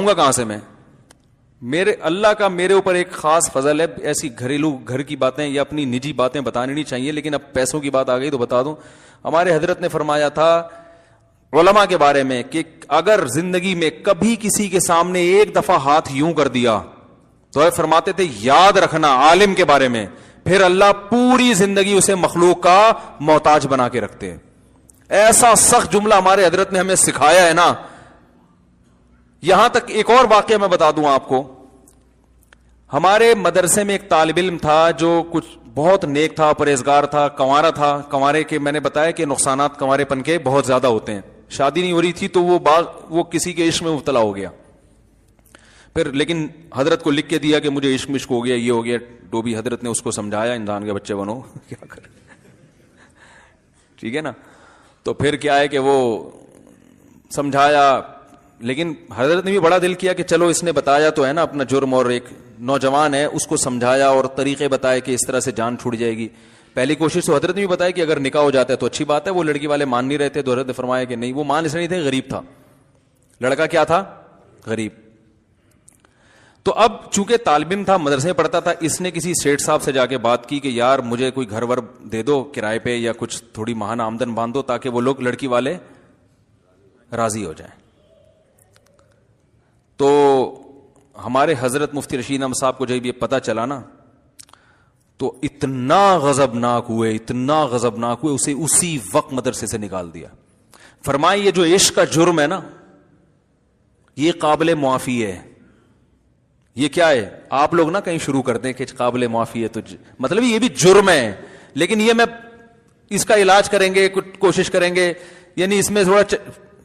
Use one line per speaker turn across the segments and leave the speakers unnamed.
گا کہاں سے میں؟ میرے اللہ کا میرے اوپر ایک خاص فضل ہے، ایسی گھریلو گھر کی باتیں یا اپنی نجی باتیں بتانی نہیں چاہیے، لیکن اب پیسوں کی بات آ گئی تو بتا دوں. ہمارے حضرت نے فرمایا تھا علماء کے بارے میں کہ اگر زندگی میں کبھی کسی کے سامنے ایک دفعہ ہاتھ یوں کر دیا تو فرماتے تھے یاد رکھنا عالم کے بارے میں، پھر اللہ پوری زندگی اسے مخلوق کا محتاج بنا کے رکھتے ہیں. ایسا سخت جملہ ہمارے حضرت نے ہمیں سکھایا ہے نا. یہاں تک ایک اور واقعہ میں بتا دوں آپ کو. ہمارے مدرسے میں ایک طالب علم تھا جو کچھ بہت نیک تھا، پرہیزگار تھا، کنوارا تھا. کنوارے کے میں نے بتایا کہ نقصانات کنوارے پن کے بہت زیادہ ہوتے ہیں. شادی نہیں ہو رہی تھی تو وہ کسی کے عشق میں مبتلا ہو گیا. پھر لیکن حضرت کو لکھ کے دیا کہ مجھے عشق ہو گیا، یہ ہو گیا. ڈوبی حضرت نے اس کو سمجھایا انسان کے بچے بنو کیا کر ٹھیک ہے نا. تو پھر کیا ہے کہ وہ سمجھایا، لیکن حضرت نے بھی بڑا دل کیا کہ چلو اس نے بتایا تو ہے نا اپنا جرم، اور ایک نوجوان ہے اس کو سمجھایا اور طریقے بتائے کہ اس طرح سے جان چھوٹ جائے گی. پہلی کوشش تو حضرت نے بھی بتایا کہ اگر نکاح ہو جاتا ہے تو اچھی بات ہے. وہ لڑکی والے مان نہیں رہتے تو حضرت نے فرمایا کہ نہیں، وہ مان اس نہیں تھے، غریب تھا لڑکا. کیا تھا؟ غریب. تو اب چونکہ طالب علم تھا، مدرسے میں پڑھتا تھا، اس نے کسی سیٹ صاحب سے جا کے بات کی کہ یار مجھے کوئی گھر ور دے دو کرائے پہ یا کچھ تھوڑی ماہانہ آمدن باندھ دو تاکہ وہ لوگ لڑکی والے راضی ہو جائیں. تو ہمارے حضرت مفتی رشید احمد صاحب کو جب یہ پتہ چلا نا تو اتنا غضبناک ہوئے، اسے اسی وقت مدرسے سے نکال دیا. فرمائے یہ جو عشق کا جرم ہے نا یہ قابل معافی ہے. یہ کیا ہے؟ آپ لوگ نا کہیں شروع کرتے ہیں کہ قابل معافی ہے تو مطلب یہ بھی جرم ہے، لیکن یہ میں اس کا علاج کریں گے، کوشش کریں گے. یعنی اس میں تھوڑا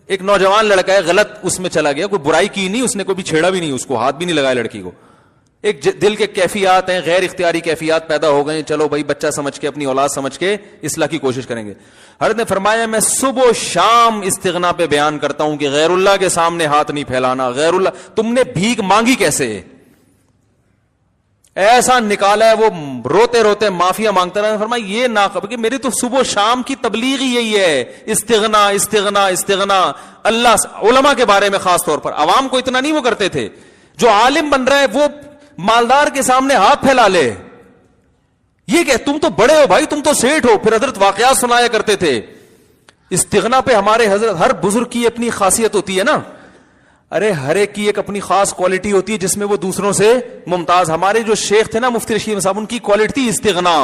ایک نوجوان لڑکا ہے غلط اس میں چلا گیا، کوئی برائی کی نہیں اس نے، کوئی بھی چھیڑا بھی نہیں اس کو، ہاتھ بھی نہیں لگایا لڑکی کو. ایک دل کے کیفیات ہیں، غیر اختیاری کیفیات پیدا ہو گئے. چلو بھائی بچہ سمجھ کے، اپنی اولاد سمجھ کے اصلاح کی کوشش کریں گے. حضرت نے فرمایا میں صبح و شام استغنا پہ بیان کرتا ہوں کہ غیر اللہ کے سامنے ہاتھ نہیں پھیلانا. غیر اللہ تم نے بھیک مانگی کیسے؟ ایسا نکالا ہے وہ روتے روتے معافیا مانگتا رہا. فرمایا یہ نہ کہ میری تو صبح و شام کی تبلیغ ہی یہی ہے، استغنا استغنا استغنا. اللہ علماء کے بارے میں خاص طور پر عوام کو اتنا نہیں وہ کرتے تھے. جو عالم بن رہا ہے وہ مالدار کے سامنے ہاتھ پھیلا لے. یہ کہ تم تو بڑے ہو بھائی، تم تو سیٹھ ہو. پھر حضرت واقعات سنایا کرتے تھے. استغنا پہ ہمارے حضرت، ہر بزرگ کی اپنی خاصیت ہوتی ہے نا. ارے ہر ایک کی ایک اپنی خاص کوالٹی ہوتی ہے جس میں وہ دوسروں سے ممتاز. ہمارے جو شیخ تھے نا مفتی رشید صاحب، ان کی کوالٹی تھی استغنا.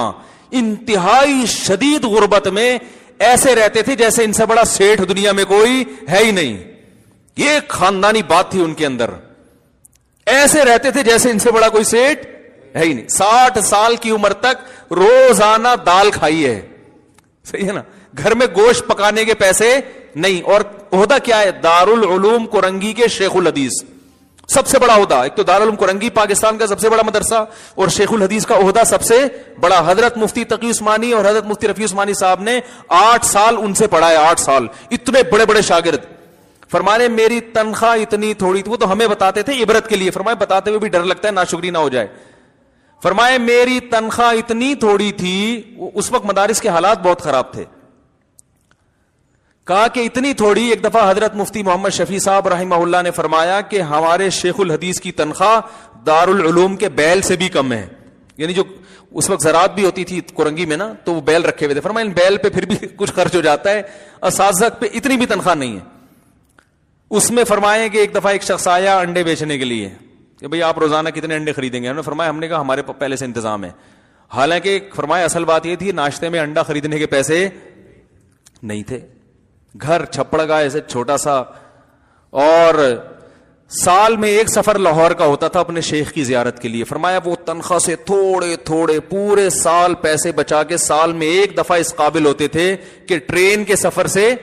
انتہائی شدید غربت میں ایسے رہتے تھے جیسے ان سے بڑا سیٹھ دنیا میں کوئی ہے ہی نہیں. یہ خاندانی بات تھی ان کے اندر. ایسے رہتے تھے جیسے ان سے بڑا کوئی سیٹھ ہے ہی نہیں. 60 سال کی عمر تک روزانہ دال کھائی ہے. صحیح ہے نا. گھر میں گوشت پکانے کے پیسے نہیں. اور عہدہ کیا ہے؟ دارالعلوم کورنگی کے شیخ الحدیث. سب سے بڑا عہدہ. ایک تو دارالعلوم کورنگی پاکستان کا سب سے بڑا مدرسہ، اور شیخ الحدیث کا عہدہ سب سے بڑا. حضرت مفتی تقی عثمانی اور حضرت مفتی رفیع عثمانی صاحب نے 8 سال ان سے پڑھا ہے. 8 سال. اتنے بڑے بڑے شاگرد. فرمانے میری تنخواہ اتنی تھوڑی تھی. وہ تو ہمیں بتاتے تھے عبرت کے لیے. فرمائے بتاتے ہوئے بھی ڈر لگتا ہے ناشکری نہ ہو جائے. فرمائے میری تنخواہ اتنی تھوڑی تھی. اس وقت مدارس کے حالات بہت خراب تھے. کہا کہ اتنی تھوڑی. ایک دفعہ حضرت مفتی محمد شفیع صاحب رحمہ اللہ نے فرمایا کہ ہمارے شیخ الحدیث کی تنخواہ دارالعلوم کے بیل سے بھی کم ہے. یعنی جو اس وقت زراعت بھی ہوتی تھی کورنگی میں نا تو وہ بیل رکھے ہوئے تھے. فرمایا ان بیل پہ پھر بھی کچھ خرچ ہو جاتا ہے، اساتذہ پہ اتنی بھی تنخواہ نہیں ہے. اس میں فرمایا کہ ایک دفعہ ایک شخص آیا انڈے بیچنے کے لیے کہ بھئی آپ روزانہ کتنے انڈے خریدیں گے؟ انہوں نے فرمایا ہم نے کہا ہمارے پہلے سے انتظام ہے. حالانکہ فرمایا اصل بات یہ تھی ناشتے میں انڈا خریدنے کے پیسے نہیں تھے. گھر چھپڑ گا ایسے چھوٹا سا، اور سال میں ایک سفر لاہور کا ہوتا تھا اپنے شیخ کی زیارت کے لیے. فرمایا وہ تنخواہ سے تھوڑے تھوڑے پورے سال پیسے بچا کے سال میں ایک دفعہ اس قابل ہوتے تھے کہ ٹرین کے سفر سے،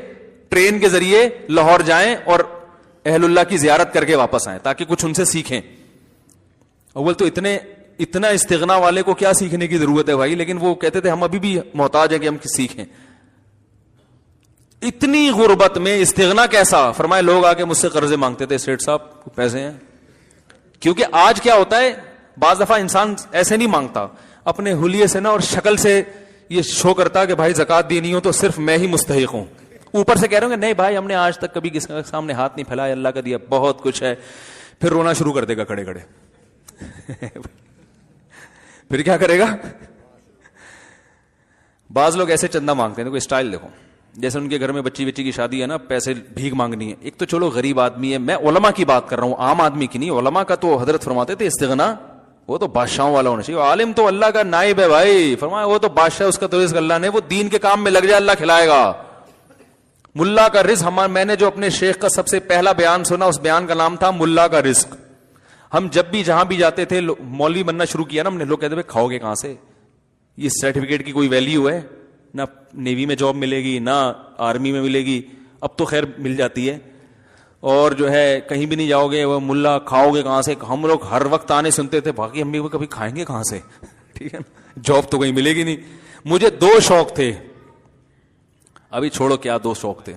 ٹرین کے ذریعے لاہور جائیں اور اہل اللہ کی زیارت کر کے واپس آئیں تاکہ کچھ ان سے سیکھیں. اول تو اتنا استغنا والے کو کیا سیکھنے کی ضرورت ہے بھائی، لیکن وہ کہتے تھے ہم ابھی بھی محتاج ہیں کہ ہم سیکھیں. اتنی غربت میں استغنا کیسا؟ فرمائے لوگ آ کے مجھ سے قرضے مانگتے تھے، سیٹھ صاحب پیسے ہیں. کیونکہ آج کیا ہوتا ہے بعض دفعہ انسان ایسے نہیں مانگتا، اپنے حلیے سے نا اور شکل سے یہ شو کرتا کہ بھائی زکات دینی ہو تو صرف میں ہی مستحق ہوں. اوپر سے کہہ رہے ہوں کہ نہیں بھائی ہم نے آج تک کبھی کسی کے سامنے ہاتھ نہیں پھیلایا، اللہ کا دیا بہت کچھ ہے. پھر رونا شروع کر دے گا کھڑے کھڑے. پھر کیا کرے گا؟ بعض لوگ ایسے چندہ مانگتے ہیں. کوئی اسٹائل دیکھو, جیسے ان کے گھر میں بچی کی شادی ہے نا, پیسے بھیک مانگنی ہے. ایک تو چلو غریب آدمی ہے, میں علماء کی بات کر رہا ہوں, عام آدمی کی نہیں. علماء کا تو حضرت فرماتے تھے استغنا وہ تو بادشاہوں والا ہونا چاہیے. عالم تو اللہ کا نائب ہے بھائی, فرمایا وہ تو بادشاہ, اس کا تو رزق اللہ نے, وہ دین کے کام میں لگ جائے اللہ کھلائے گا. ملا کا رزق, میں نے جو اپنے شیخ کا سب سے پہلا بیان سنا, اس بیان کا نام تھا ملا کا رزق. ہم جب بھی جہاں بھی جاتے تھے, مولوی بننا شروع کیا نا ہم نے, لوگ کہتے تھے کھاؤ گے کہاں سے, یہ سرٹیفکیٹ کی کوئی ویلیو ہے؟ نہ نیوی میں جاب ملے گی, نہ آرمی میں ملے گی, اب تو خیر مل جاتی ہے, اور جو ہے کہیں بھی نہیں جاؤ گے, وہ ملا کھاؤ گے کہاں سے. ہم لوگ ہر وقت آنے سنتے تھے, باقی ہم بھی کبھی کھائیں گے کہاں سے, ٹھیک ہے, جاب تو کہیں ملے گی نہیں. مجھے 2 شوق تھے, ابھی چھوڑو کیا 2 شوق تھے.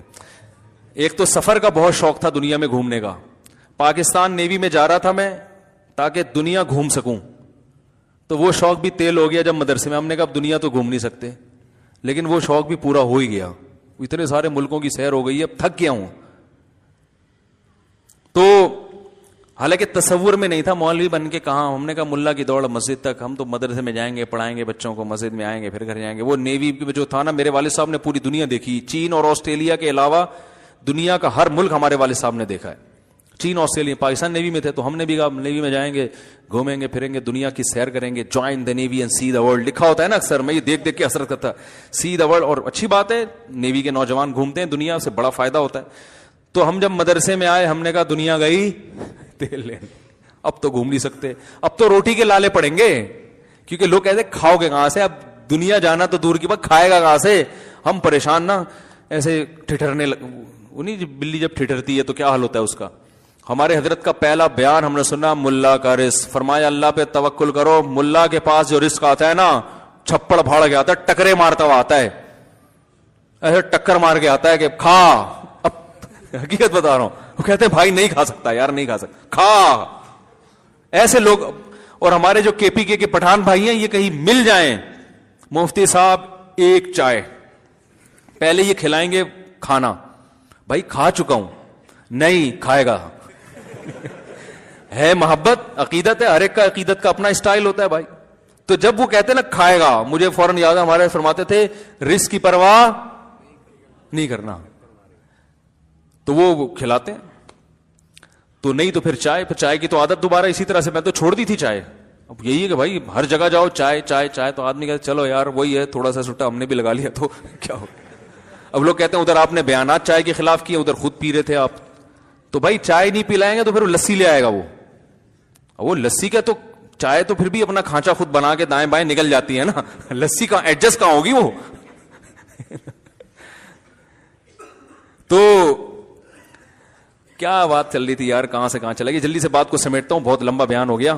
ایک تو سفر کا بہت شوق تھا, دنیا میں گھومنے کا. پاکستان نیوی میں جا رہا تھا میں تاکہ دنیا گھوم سکوں, تو وہ شوق بھی تیل ہو گیا جب مدرسے میں. ہم نے کہا اب دنیا تو گھوم نہیں سکتے, لیکن وہ شوق بھی پورا ہو ہی گیا. اتنے سارے ملکوں کی سیر ہو گئی ہے, اب تھک گیا ہوں. تو حالانکہ تصور میں نہیں تھا مولوی بن کے کہاں. ہم نے کہا ملا کی دوڑ مسجد تک, ہم تو مدرسے میں جائیں گے, پڑھائیں گے بچوں کو, مسجد میں آئیں گے, پھر گھر جائیں گے. وہ نیوی جو تھا نا, میرے والد صاحب نے پوری دنیا دیکھی. چین اور آسٹریلیا کے علاوہ دنیا کا ہر ملک ہمارے والد صاحب نے دیکھا ہے. چین, آسٹریلیا, پاکستان نیوی میں تھے تو ہم نے بھی کہا نیوی میں جائیں گے, گھومیں گے پھریں گے, دنیا کی سیر کریں گے. Join the navy and see the world لکھا ہوتا ہے نا اکثر, میں یہ دیکھ دیکھ کے حسرت کرتا, سی دا ورلڈ. اور اچھی بات ہے, نیوی کے نوجوان گھومتے ہیں, دنیا سے بڑا فائدہ ہوتا ہے. تو ہم جب مدرسے میں آئے, ہم نے کہا دنیا گئی تیل لین, اب تو گھوم نہیں سکتے, اب تو روٹی کے لالے پڑیں گے. کیونکہ لوگ کہتے ہیں کھاؤ گے کہاں سے, اب دنیا جانا تو دور کی بات, کھائے گا کہاں سے. ہم پریشان نا, ایسے ٹھٹرنے انہیں بلی جب ٹھٹرتی ہے تو کیا حال ہوتا ہے اس کا. ہمارے حضرت کا پہلا بیان ہم نے سنا ملا کا رزق. فرمایا اللہ پہ توکل کرو, ملا کے پاس جو رزق آتا ہے نا, چھپڑ پھاڑ کے آتا ہے, ٹکرے مارتا ہوا آتا ہے, ایسے ٹکر مار کے آتا ہے کہ کھا. اب حقیقت بتا رہا ہوں, وہ کہتے ہیں بھائی نہیں کھا سکتا یار, نہیں کھا سکتا, کھا. ایسے لوگ. اور ہمارے جو کے پی کے پٹھان بھائی ہیں, یہ کہیں مل جائیں, مفتی صاحب ایک چائے, پہلے یہ کھلائیں گے کھانا, بھائی کھا چکا ہوں, نہیں کھائے گا. ہے محبت, عقیدت ہے, ہر ایک کا عقیدت کا اپنا اسٹائل ہوتا ہے بھائی. تو جب وہ کہتے ہیں نا کھائے گا, مجھے فوراً یاد ہے ہمارے فرماتے تھے رزق کی پرواہ نہیں کرنا, تو وہ کھلاتے ہیں. تو نہیں تو پھر چائے, پھر چائے کی تو عادت دوبارہ اسی طرح سے, میں تو چھوڑ دی تھی چائے. اب یہی ہے کہ بھائی ہر جگہ جاؤ چائے چائے چائے, تو آدمی کہتے چلو یار وہی ہے, تھوڑا سا سٹا ہم نے بھی لگا لیا تو کیا ہو. اب لوگ کہتے ہیں ادھر آپ نے بیانات چائے کے خلاف کیے, ادھر خود پی رہے تھے آپ. تو بھائی چائے نہیں پلائیں گے تو پھر وہ لسی لے آئے گا. وہ لسی کا تو چائے تو پھر بھی اپنا کھانچا خود بنا کے دائیں بائیں نکل جاتی ہے نا, لسی کا ایڈجسٹ کہاں ہوگی وہ. تو کیا بات چل رہی تھی یار, کہاں سے کہاں چلے گی. جلدی سے بات کو سمیٹتا ہوں, بہت لمبا بیان ہو گیا.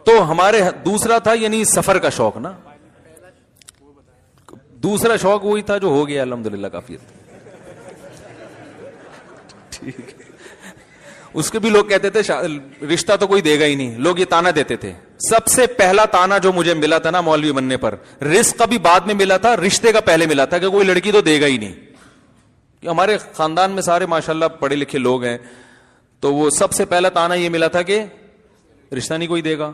تو ہمارے دوسرا تھا یعنی سفر کا شوق نا, دوسرا شوق وہی تھا جو ہو گیا الحمدللہ کافی. ٹھیک ہے, اس کے بھی لوگ کہتے تھے رشتہ تو کوئی دے گا ہی نہیں, لوگ یہ تانا دیتے تھے. سب سے پہلا تانا جو مجھے ملا تھا نا مولوی بننے پر, رزق کا بھی بعد میں ملا تھا, رشتے کا پہلے ملا تھا کہ کوئی لڑکی تو دے گا ہی نہیں. ہمارے خاندان میں سارے ماشاءاللہ پڑھے لکھے لوگ ہیں, تو وہ سب سے پہلا تانا یہ ملا تھا کہ رشتہ نہیں کوئی دے گا,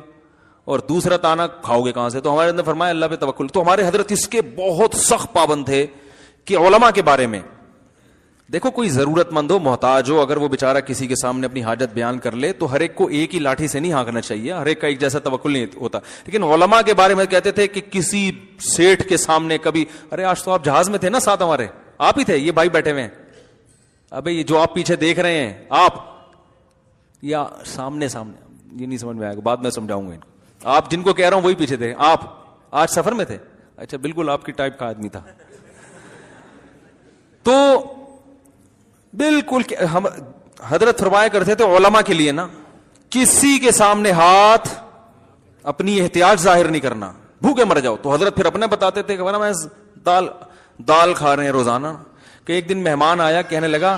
اور دوسرا تانا کھاؤ گے کہاں سے. تو ہمارے اندر فرمایا اللہ پہ توکل. تو ہمارے حضرت اس کے بہت سخت پابند تھے کہ علماء کے بارے میں دیکھو, کوئی ضرورت مند ہو, محتاج ہو, اگر وہ بیچارہ کسی کے سامنے اپنی حاجت بیان کر لے تو ہر ایک کو ایک ہی لاٹھی سے نہیں ہانکنا چاہیے, ہر ایک کا ایک جیسا توکل نہیں ہوتا. لیکن علماء کے بارے میں کہتے تھے کہ کسی سیٹھ کے سامنے کبھی, ارے آج تو آپ جہاز میں تھے نا ساتھ ہمارے, آپ ہی تھے, یہ بھائی بیٹھے ہوئے ہیں, ابے یہ جو آپ پیچھے دیکھ رہے ہیں آپ, یا سامنے یہ نہیں سمجھ میں آئے گا, بعد میں سمجھاؤں گا. آپ جن کو کہہ رہا ہوں وہی پیچھے تھے, آپ آج سفر میں تھے, اچھا بالکل آپ کی ٹائپ کا آدمی تھا. تو بالکل ہم حضرت فرمایا کرتے تھے علماء کے لیے نا, کسی کے سامنے ہاتھ اپنی احتیاج ظاہر نہیں کرنا, بھوکے مر جاؤ. تو حضرت پھر اپنے بتاتے تھے کہ میں دال کھا رہے ہیں روزانہ, کہ ایک دن مہمان آیا, کہنے لگا,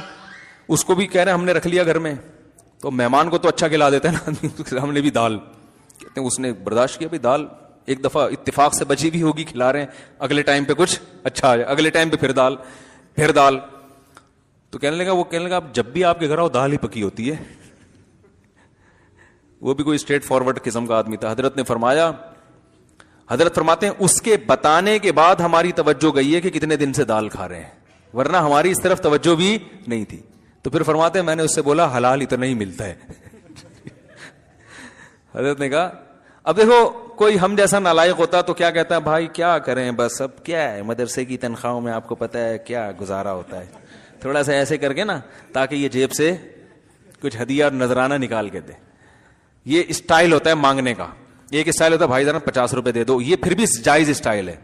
اس کو بھی کہہ رہے ہم نے رکھ لیا گھر میں, تو مہمان کو تو اچھا کھلا دیتے ہیں نا, ہم نے بھی دال, کہتے ہیں اس نے برداشت کیا, بھائی دال ایک دفعہ اتفاق سے بچی بھی ہوگی, کھلا رہے ہیں, اگلے ٹائم پہ کچھ اچھا آ جائے, اگلے ٹائم پہ پھر دال. تو کہنے لگا اب جب بھی آپ کے گھر آؤ دال ہی پکی ہوتی ہے. وہ بھی کوئی اسٹریٹ فارورڈ قسم کا آدمی تھا. حضرت نے فرمایا, حضرت فرماتے ہیں اس کے بتانے کے بعد ہماری توجہ گئی ہے کہ کتنے دن سے دال کھا رہے ہیں, ورنہ ہماری اس طرف توجہ بھی نہیں تھی. تو پھر فرماتے ہیں میں نے اس سے بولا حلال اتنا ہی ملتا ہے. حضرت نے کہا اب دیکھو کوئی ہم جیسا نالائق ہوتا تو کیا کہتا ہے, بھائی کیا کریں بس اب کیا ہے, مدرسے کی تنخواہوں میں آپ کو پتہ ہے کیا گزارا ہوتا ہے, تھوڑا سا ایسے کر کے نا تاکہ یہ جیب سے کچھ ہدیہ اور نذرانہ نکال کے دے. یہ اسٹائل ہوتا ہے مانگنے کا. ایک اسٹائل ہوتا ہے بھائی ذرا 50 روپے دے دو, یہ پھر بھی جائز اسٹائل ہے,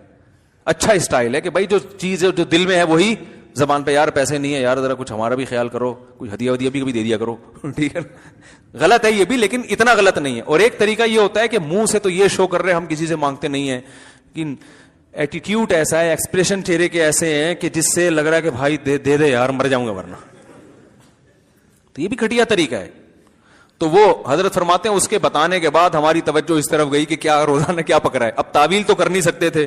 اچھا اسٹائل ہے کہ بھائی جو چیز جو دل میں ہے وہی زبان پہ, یار پیسے نہیں ہے یار ذرا کچھ ہمارا بھی خیال کرو, کچھ ہدیہ ودیہ بھی کبھی دے دیا کرو. ٹھیک ہے, غلط ہے یہ بھی لیکن اتنا غلط نہیں ہے. اور ایک طریقہ یہ ہوتا ہے کہ منہ سے تو یہ شو کر رہے ہم کسی سے مانگتے نہیں ہیں, لیکن ایٹیٹیوڈ ایسا ہے, ایکسپریشن چہرے کے ایسے ہیں کہ جس سے لگ رہا ہے کہ بھائی دے دے یار مر جاؤں گا ورنہ. تو یہ بھی گھٹیا طریقہ ہے. تو وہ حضرت فرماتے ہیں اس کے بتانے کے بعد ہماری توجہ اس طرف گئی کہ کیا روزانہ کیا پکڑا ہے. اب تعویل تو کر نہیں سکتے تھے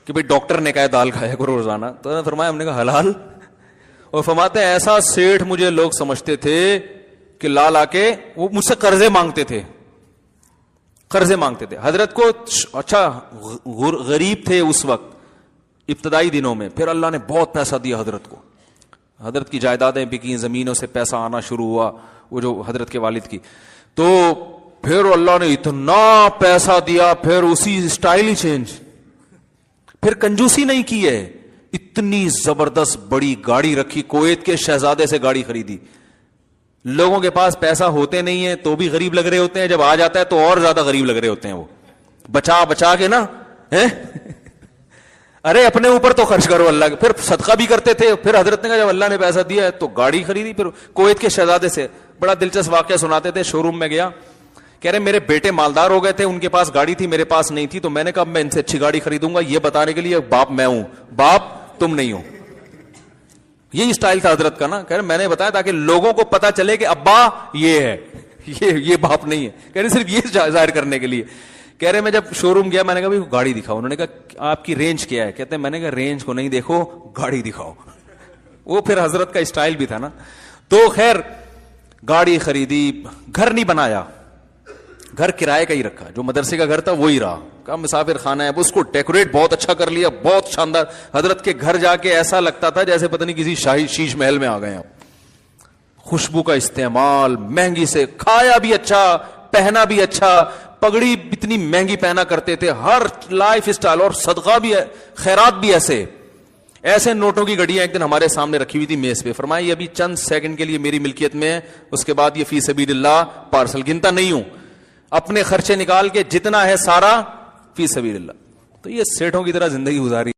کہ بھئی ڈاکٹر نے کہا دال کھایا کرو روزانہ, تو فرمایا ہم نے کہا حلال. اور فرماتے ہیں ایسا سیٹھ مجھے لوگ سمجھتے تھے کہ لا کے وہ مجھ سے قرضے مانگتے تھے, قرضے مانگتے تھے. حضرت کو اچھا غریب تھے اس وقت ابتدائی دنوں میں, پھر اللہ نے بہت پیسہ دیا حضرت کو, حضرت کی جائیدادیں بکی, زمینوں سے پیسہ آنا شروع ہوا وہ جو حضرت کے والد کی. تو پھر اللہ نے اتنا پیسہ دیا, پھر اسی اسٹائل ہی چینج, پھر کنجوسی نہیں کی ہے, اتنی زبردست بڑی گاڑی رکھی, کویت کے شہزادے سے گاڑی خریدی. لوگوں کے پاس پیسہ ہوتے نہیں ہے تو بھی غریب لگ رہے ہوتے ہیں, جب آ جاتا ہے تو اور زیادہ غریب لگ رہے ہوتے ہیں. وہ بچا بچا کے نا ارے اپنے اوپر تو خرچ کرو اللہ کے. پھر صدقہ بھی کرتے تھے. پھر حضرت نے کہا جب اللہ نے پیسہ دیا ہے تو گاڑی خریدی. پھر کویت کے شہزادے سے بڑا دلچسپ واقعہ سناتے تھے. شو روم میں گیا, کہہ رہے میرے بیٹے مالدار ہو گئے تھے, ان کے پاس گاڑی تھی میرے پاس نہیں تھی, تو میں نے کہا میں ان سے اچھی گاڑی خریدوں گا, یہ بتانے کے لیے باپ میں ہوں, باپ تم نہیں ہو. یہی اسٹائل تھا حضرت کا نا. کہہ رہے میں نے بتایا تاکہ لوگوں کو پتا چلے کہ ابا یہ ہے, یہ باپ نہیں ہے. کہہ رہے صرف یہ ظاہر کرنے کے لیے. کہہ رہے میں جب شو روم گیا میں نے کہا بھائی گاڑی دکھاؤ. انہوں نے کہا آپ کی رینج کیا ہے؟ کہتے ہیں میں نے کہا رینج کو نہیں دیکھو, گاڑی دکھاؤ. وہ پھر حضرت کا اسٹائل بھی تھا نا. تو خیر گاڑی خریدی, گھر نہیں بنایا, گھر کرائے کا ہی رکھا, جو مدرسے کا گھر تھا وہی رہا. کہا مسافر خانہ ہے, اس کو ڈیکوریٹ بہت اچھا کر لیا, بہت شاندار. حضرت کے گھر جا کے ایسا لگتا تھا جیسے پتہ نہیں کسی شاہی شیش محل میں آ گئے ہیں. خوشبو کا استعمال, مہنگی سے, کھایا بھی اچھا, پہنا بھی اچھا, پگڑی اتنی مہنگی پہنا کرتے تھے, ہر لائف اسٹائل, اور صدقہ بھی, خیرات بھی ایسے. ایسے نوٹوں کی گڑیاں ایک دن ہمارے سامنے رکھی ہوئی تھی میز پہ. فرمایا یہ ابھی چند سیکنڈ کے لیے میری ملکیت میں ہے, اس کے بعد یہ فی سبیل اللہ پارسل, گنتا نہیں ہوں, اپنے خرچے نکال کے جتنا ہے سارا فی سبیل اللہ. تو یہ سیٹھوں کی طرح زندگی گزاری.